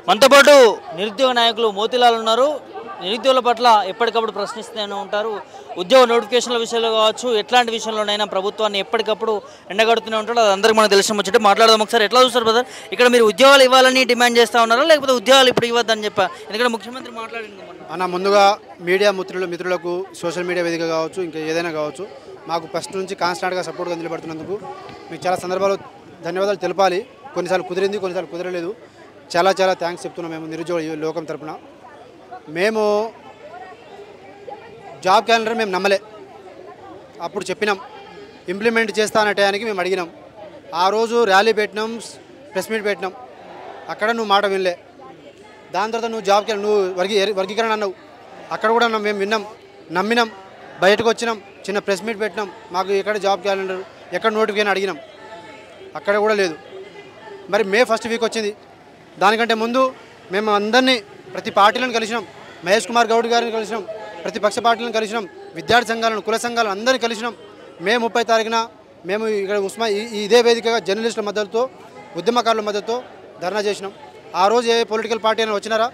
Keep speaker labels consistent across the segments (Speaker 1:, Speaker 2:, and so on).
Speaker 1: మనతో పాటు నిరుద్యోగ నాయకులు మోతీలాల్ ఉన్నారు. నిరుద్యోగుల పట్ల ఎప్పటికప్పుడు ప్రశ్నిస్తూనే ఉంటారు. ఉద్యోగ నోటిఫికేషన్ల విషయంలో కావచ్చు, ఎట్లాంటి విషయంలోనైనా ప్రభుత్వాన్ని ఎప్పటికప్పుడు ఎండగడుతూనే ఉంటాడు. అది అందరికీ మనకు తెలిసిన ముచ్చట. మాట్లాడదాం ఒకసారి. ఎట్లా చూస్తారు బ్రదర్? ఇక్కడ మీరు ఉద్యోగాలు ఇవ్వాలని డిమాండ్ చేస్తూ ఉన్నారా, లేకపోతే ఉద్యోగాలు ఇప్పుడు ఇవ్వద్దని చెప్పా? ఎందుకంటే ముఖ్యమంత్రి మాట్లాడింది
Speaker 2: అన్న. ముందుగా మీడియా మిత్రులకు సోషల్ మీడియా వేదిక కావచ్చు, ఇంకా ఏదైనా కావచ్చు, మాకు ఫస్ట్ నుంచి కాన్స్టాంట్గా సపోర్ట్గా నిలబడుతున్నందుకు మీకు చాలా సందర్భాలు ధన్యవాదాలు తెలపాలి. కొన్నిసార్లు కుదిరింది, కొన్నిసార్లు కుదరలేదు. చాలా చాలా థ్యాంక్స్ చెప్తున్నాం మేము నిరుద్యోగ లోకం తరపున. మేము జాబ్ క్యాలెండర్ మేము నమ్మలే. అప్పుడు చెప్పినాం, ఇంప్లిమెంట్ చేస్తా అనే టయానికి మేము అడిగినాం. ఆ రోజు ర్యాలీ పెట్టినాం, ప్రెస్ మీట్ పెట్టినాం. అక్కడ నువ్వు మాట వినలే. దాని తర్వాత నువ్వు జాబ్ క్యాలెండర్ నువ్వు వర్గీకరణ అన్నావు. అక్కడ కూడా మేము విన్నాం, నమ్మినాం, బయటకు వచ్చినాం, చిన్న ప్రెస్ మీట్ పెట్టినాం. మాకు ఎక్కడ జాబ్ క్యాలెండర్, ఎక్కడ నోటిఫికేషన్ అడిగినాం. అక్కడ కూడా లేదు. మరి మే ఫస్ట్ వీక్ వచ్చింది. దానికంటే ముందు మేము అందరినీ, ప్రతి పార్టీలను కలిసినాం. మహేష్ కుమార్ గౌడ్ గారిని కలిసినాం, ప్రతిపక్ష పార్టీలను కలిసినాం, విద్యార్థి సంఘాలను, కుల సంఘాలను అందరినీ కలిసినాం. మే 30 తారీఖున మేము ఇక్కడ ఇదే వేదికగా జర్నలిస్టుల మద్దతుతో, ఉద్యమకారుల మద్దతుతో ధర్నా చేసినాం. ఆ రోజు ఏ పొలిటికల్ పార్టీ అయినా వచ్చినారా?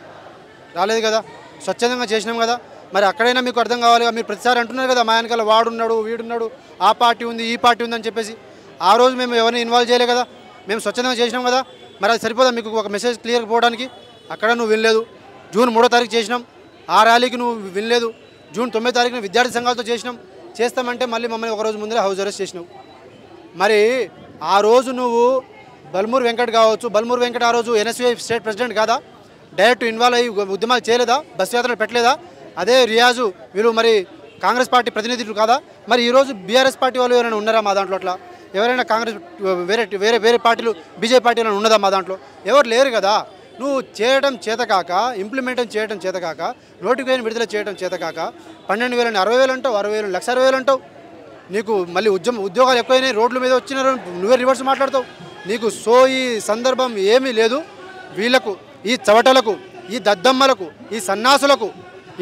Speaker 2: రాలేదు కదా. స్వచ్ఛందంగా చేసినాం కదా. మరి అక్కడైనా మీకు అర్థం కావాలి. మీరు ప్రతిసారి అంటున్నారు కదా, మా వెనకాల వాడున్నాడు, వీడున్నాడు, ఆ పార్టీ ఉంది, ఈ పార్టీ ఉందని చెప్పేసి. ఆ రోజు మేము ఎవరిని ఇన్వాల్వ్ చేయలే కదా. మేము స్వచ్ఛందంగా చేసినాం కదా. మరి అది సరిపోదా మీకు ఒక మెసేజ్ క్లియర్గా పోవడానికి? అక్కడ నువ్వు వినలేదు. జూన్ 3వ తారీఖు చేసినాం, ఆ ర్యాలీకి నువ్వు వినలేదు. జూన్ 9వ తారీఖున విద్యార్థి సంఘాలతో చేసినాం. చేస్తామంటే మళ్ళీ మమ్మల్ని ఒకరోజు ముందరే హౌస్ అరెస్ట్ చేసినావు. మరి ఆ రోజు నువ్వు బల్మూరు వెంకట్ కావచ్చు, బల్మూరు వెంకట్ ఆ రోజు ఎన్ఎస్యూఐ స్టేట్ ప్రెసిడెంట్ కాదా? డైరెక్ట్ ఇన్వాల్వ్ అయ్యి ఉద్యమాలు చేయలేదా? బస్సు యాత్రలు పెట్టలేదా? అదే రియాజు వీళ్ళు మరి కాంగ్రెస్ పార్టీ ప్రతినిధులు కాదా? మరి ఈరోజు బీఆర్ఎస్ పార్టీ వాళ్ళు ఎవరైనా ఉన్నారా మా దాంట్లో? అట్లా ఎవరైనా కాంగ్రెస్ వేరే పార్టీలు, బీజేపీ పార్టీలు ఉన్నదా మా దాంట్లో? ఎవరు లేరు కదా. నువ్వు చేయడం చేతకాక, ఇంప్లిమెంటేషన్ చేయడం చేతకాక, నోటిఫికేషన్ విడుదల చేయడం చేతకాక 12,000 60,000 అంటావు, 60,000 1,60,000 అంటావు. నీకు మళ్ళీ ఉద్యోగాలు ఎక్కువైనాయి, రోడ్ల మీద వచ్చినారు, నువ్వే రివర్స్ మాట్లాడతావు. నీకు ఈ సందర్భం ఏమీ లేదు. వీళ్లకు, ఈ చవటలకు, ఈ దద్దమ్మలకు, ఈ సన్నాసులకు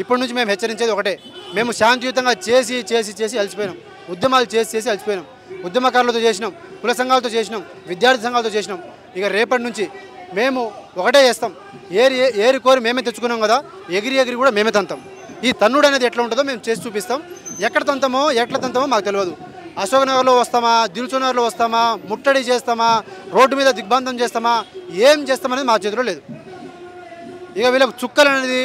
Speaker 2: ఇప్పటి నుంచి మేము హెచ్చరించేది ఒకటే. మేము శాంతియుతంగా చేసి చేసి చేసి అలసిపోయినాం. ఉద్యమాలు చేసి చేసి అలసిపోయినాం. ఉద్యమకారులతో చేసినాం, కుల సంఘాలతో చేసినాం, విద్యార్థి సంఘాలతో చేసినాం. ఇక రేపటి నుంచి మేము ఒకటే చేస్తాం. ఏరి కోరి మేమే తెచ్చుకున్నాం కదా, ఎగిరి కూడా మేమే తంతాం. ఈ తన్నుడు అనేది ఎట్లా ఉంటుందో మేము చేసి చూపిస్తాం. ఎట్లా తంతామో మాకు తెలియదు. అశోక్ నగర్లో వస్తామా, దిల్సుఖ్ నగర్లో వస్తామా, ముట్టడి చేస్తామా, రోడ్డు మీద దిగ్బంధం చేస్తామా, ఏం చేస్తామనేది మా చేతిలో లేదు. ఇక వీళ్ళకి చుక్కలు అనేది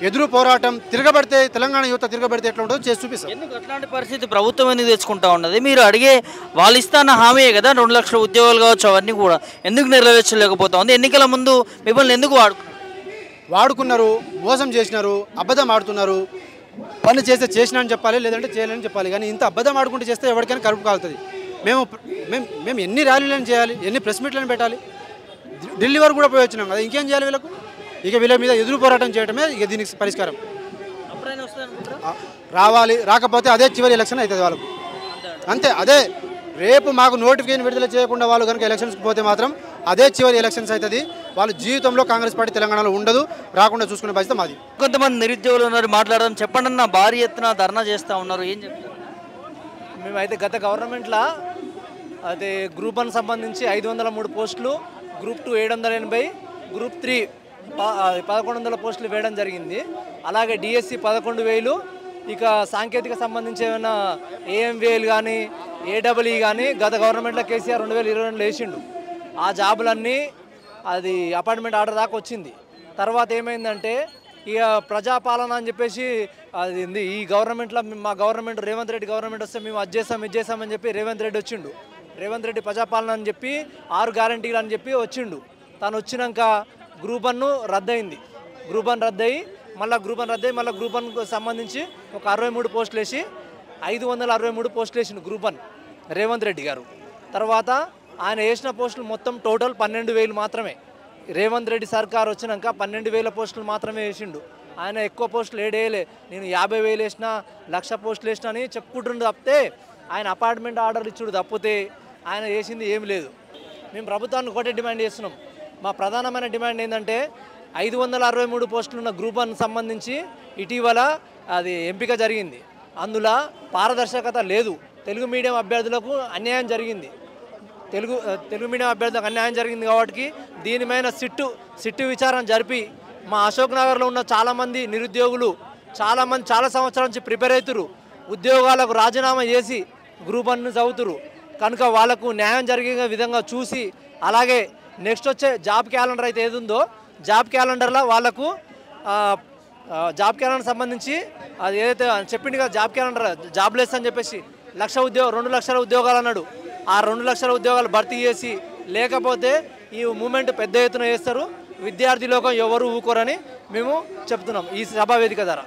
Speaker 2: ఎదురు పోరాటం, తిరగబడితే తెలంగాణ యువత తిరగబడితే ఎట్లా ఉంటుందో చేసి చూపిస్తాం.
Speaker 1: ఎందుకు అట్లాంటి పరిస్థితి ప్రభుత్వం ఎందుకు తెచ్చుకుంటా ఉన్నది? మీరు అడిగే వాళ్ళు ఇస్తాన్న హామీయే కదా 2 లక్షల ఉద్యోగాలు కావచ్చు, అవన్నీ కూడా ఎందుకు నెరవేర్చలేకపోతా ఉంది? ఎన్నికల ముందు మిమ్మల్ని ఎందుకు
Speaker 2: వాడుకున్నారు, మోసం చేసినారు, అబద్ధం ఆడుతున్నారు. పని చేస్తే చేసినా అని చెప్పాలి, లేదంటే చేయలేని చెప్పాలి. కానీ ఇంత అబద్ధం ఆడుకుంటూ చేస్తే ఎవరికైనా కరుపు కాలుతుంది. మేము ఎన్ని ర్యాలీలను చేయాలి, ఎన్ని ప్రెస్ మీట్లను పెట్టాలి? ఢిల్లీ వరకు కూడా పోయి వచ్చినాం కదా. ఇంకేం చేయాలి వీళ్ళకు? ఇక వీళ్ళ మీద ఎదురు పోరాటం చేయడమే ఇక దీనికి పరిష్కారం. రావాలి, రాకపోతే అదే చివరి ఎలక్షన్ అవుతుంది వాళ్ళకు. అంతే. అదే రేపు మాకు నోటిఫికేషన్ విడుదల చేయకుండా వాళ్ళు కనుక ఎలక్షన్స్కి పోతే మాత్రం అదే చివరి ఎలక్షన్స్ అవుతుంది. వాళ్ళ జీవితంలో కాంగ్రెస్ పార్టీ తెలంగాణలో ఉండదు, రాకుండా చూసుకునే బాధ్యత మాది.
Speaker 1: కొంతమంది నిరుద్యోగులు ఉన్నారు, మాట్లాడడం చెప్పండి అన్న. భారీ ఎత్తున ధర్నా చేస్తూ ఉన్నారు, ఏం చెప్తారు?
Speaker 3: మేమైతే గత గవర్నమెంట్లో అదే గ్రూప్ 1 సంబంధించి 503 పోస్టులు, గ్రూప్ 2 780, గ్రూప్ 3 1100 పోస్టులు వేయడం జరిగింది. అలాగే డిఎస్సి 11,000. ఇక సాంకేతిక సంబంధించి ఏమైనా ఏఎంవేలు కానీ, ఏడబ్ల్యూ కానీ గత గవర్నమెంట్లో కేసీఆర్ 2022లో వేసిండు. ఆ జాబులన్నీ అది అపాయింట్మెంట్ ఆర్డర్ దాకా వచ్చింది. తర్వాత ఏమైందంటే ఇక ప్రజాపాలన అని చెప్పేసి అది ఈ గవర్నమెంట్లో, మా గవర్నమెంట్ రేవంత్ రెడ్డి గవర్నమెంట్ వస్తే మేము అది చేస్తాం ఇది చేస్తామని చెప్పి రేవంత్ రెడ్డి వచ్చిండు. రేవంత్ రెడ్డి ప్రజాపాలన అని చెప్పి 6 గ్యారంటీలు అని చెప్పి వచ్చిండు. తను వచ్చినాక గ్రూప్ 1 రద్దయింది. గ్రూప్ 1 రద్దయి మళ్ళీ గ్రూప్ 1కు సంబంధించి ఒక 63 పోస్టులు వేసి 563 పోస్టులు వేసిండు గ్రూప్ 1 రేవంత్ రెడ్డి గారు. తర్వాత ఆయన వేసిన పోస్టులు మొత్తం టోటల్ 12,000 మాత్రమే. రేవంత్ రెడ్డి సర్కార్ వచ్చినాక 12,000 పోస్టులు మాత్రమే వేసిండు. ఆయన ఎక్కువ పోస్టులు ఏడేయలే. నేను 50,000 వేసినా, 1,00,000 పోస్టులు వేసినా అని చెప్పుకుంటుండే తప్పితే ఆయన అపాయింట్మెంట్ ఆర్డర్ ఇచ్చుడు తప్పితే ఆయన వేసింది ఏం లేదు. మేము ప్రభుత్వాన్ని ఒకటే డిమాండ్ చేస్తున్నాం. మా ప్రధానమైన డిమాండ్ ఏంటంటే 563 పోస్టులున్న గ్రూప్ 1 సంబంధించి ఇటీవల అది ఎంపిక జరిగింది. అందులో పారదర్శకత లేదు. తెలుగు మీడియం అభ్యర్థులకు అన్యాయం జరిగింది. తెలుగు మీడియం అభ్యర్థులకు అన్యాయం జరిగింది కాబట్టి దీని మీద సిట్టు విచారణ జరిపి మా అశోక్ నగర్లో ఉన్న చాలామంది నిరుద్యోగులు చాలా సంవత్సరాల నుంచి ప్రిపేర్ అవుతురు, ఉద్యోగాలకు రాజీనామా చేసి గ్రూప్ 1 చదువుతురు కనుక వాళ్ళకు న్యాయం జరిగే విధంగా చూసి, అలాగే నెక్స్ట్ వచ్చే జాబ్ క్యాలెండర్ అయితే ఏదుందో జాబ్ క్యాలెండర్లో వాళ్ళకు జాబ్ క్యాలెండర్ సంబంధించి అది ఏదైతే చెప్పింది కదా జాబ్ క్యాలెండర్ జాబ్లెస్ అని చెప్పేసి 2 లక్షల ఉద్యోగాలు అన్నాడు. ఆ 2 లక్షల ఉద్యోగాలు భర్తీ చేసి, లేకపోతే ఈ మూమెంట్ పెద్ద ఎత్తున చేస్తారు, విద్యార్థి లోకం ఎవరు ఊకోరని మేము చెప్తున్నాం ఈ సభా వేదిక ద్వారా.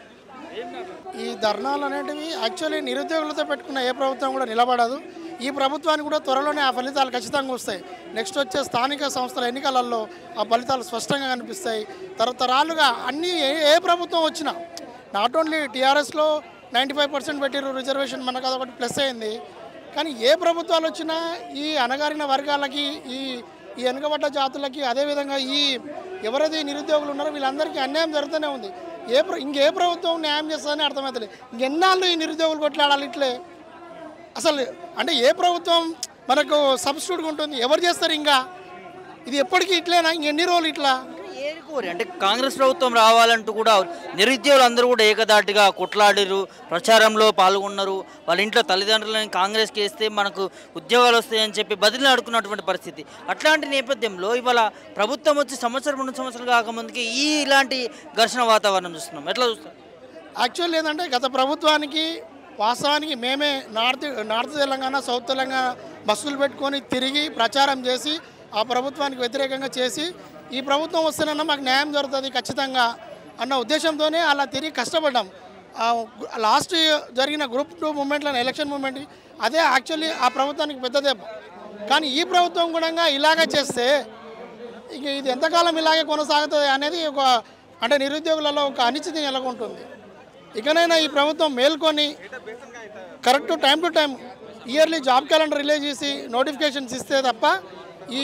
Speaker 4: ఈ ధర్నాలు అనేటివి యాక్చువల్లీ నిరుద్యోగులతో పెట్టుకున్న ఏ ప్రభుత్వం కూడా నిలబడదు. ఈ ప్రభుత్వానికి కూడా త్వరలోనే ఆ ఫలితాలు ఖచ్చితంగా వస్తాయి. నెక్స్ట్ వచ్చే స్థానిక సంస్థల ఎన్నికలలో ఆ ఫలితాలు స్పష్టంగా కనిపిస్తాయి. తరతరాలుగా అన్ని ఏ ప్రభుత్వం వచ్చినా, నాట్ ఓన్లీ టీఆర్ఎస్లో 95% పెట్టిరు రిజర్వేషన్, మనకు అదొకటి ప్లస్ అయింది. కానీ ఏ ప్రభుత్వాలు వచ్చినా ఈ అణగారిన వర్గాలకి, ఈ వెనుకబడ్డ జాతులకి, అదేవిధంగా ఈ ఎవరైతే నిరుద్యోగులు ఉన్నారో వీళ్ళందరికీ అన్యాయం జరుగుతూనే ఉంది. ఇంకే ప్రభుత్వం న్యాయం చేస్తుందని అర్థమవుతుంది. ఇంకెన్నాళ్ళు ఈ నిరుద్యోగులు కొట్లాడాలి ఇట్లే? అసలు అంటే ఏ ప్రభుత్వం మనకు సబ్స్టిట్యూట్గా ఉంటుంది? ఎవరు చేస్తారు? ఇంకా ఇది ఎప్పటికీ ఇట్లేనా? ఇంకెన్ని రోజులు ఇట్లా?
Speaker 1: ఏరుకోరు అంటే కాంగ్రెస్ ప్రభుత్వం రావాలంటూ కూడా నిరుద్యోగులు అందరూ కూడా ఏకదాటిగా కొట్లాడిరు, ప్రచారంలో పాల్గొన్నారు. వాళ్ళ ఇంట్లో తల్లిదండ్రులని కాంగ్రెస్కి వేస్తే మనకు ఉద్యోగాలు వస్తాయని చెప్పి బదిలీ ఆడుకున్నటువంటి పరిస్థితి. అట్లాంటి నేపథ్యంలో ఇవాళ ప్రభుత్వం వచ్చి 2 సంవత్సరాలు కాకముందుకి ఇలాంటి ఘర్షణ వాతావరణం చూస్తున్నాం. ఎట్లా చూస్తాం?
Speaker 4: యాక్చువల్ ఏంటంటే గత ప్రభుత్వానికి వాస్తవానికి మేమే నార్త్ తెలంగాణ, సౌత్ తెలంగాణ బస్సులు పెట్టుకొని తిరిగి ప్రచారం చేసి ఆ ప్రభుత్వానికి వ్యతిరేకంగా చేసి, ఈ ప్రభుత్వం వస్తేనన్నా మాకు న్యాయం జరుగుతుంది ఖచ్చితంగా అన్న ఉద్దేశంతోనే అలా తిరిగి కష్టపడ్డాం. లాస్ట్ జరిగిన గ్రూప్ 2 మూమెంట్లో, ఎలక్షన్ మూమెంట్, అదే యాక్చువల్లీ ఆ ప్రభుత్వానికి పెద్ద దెబ్బ. కానీ ఈ ప్రభుత్వం కూడా ఇలాగే చేస్తే ఇక ఇది ఎంతకాలం ఇలాగే కొనసాగుతుంది అనేది అంటే నిరుద్యోగులలో ఒక అనిశ్చితి నెలకొంటుంది. ఇకనైనా ఈ ప్రభుత్వం మేల్కొని correct time to time yearly job calendar release చేసి నోటిఫికేషన్స్ ఇస్తే తప్ప ఈ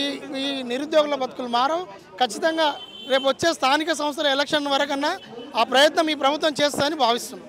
Speaker 4: నిరుద్యోగుల బతుకులు మారవు. ఖచ్చితంగా రేపు వచ్చే స్థానిక సంస్థల ఎలక్షన్ వరకన్నా ఆ ప్రయత్నం ఈ ప్రభుత్వం చేస్తుందని భావిస్తున్నాం.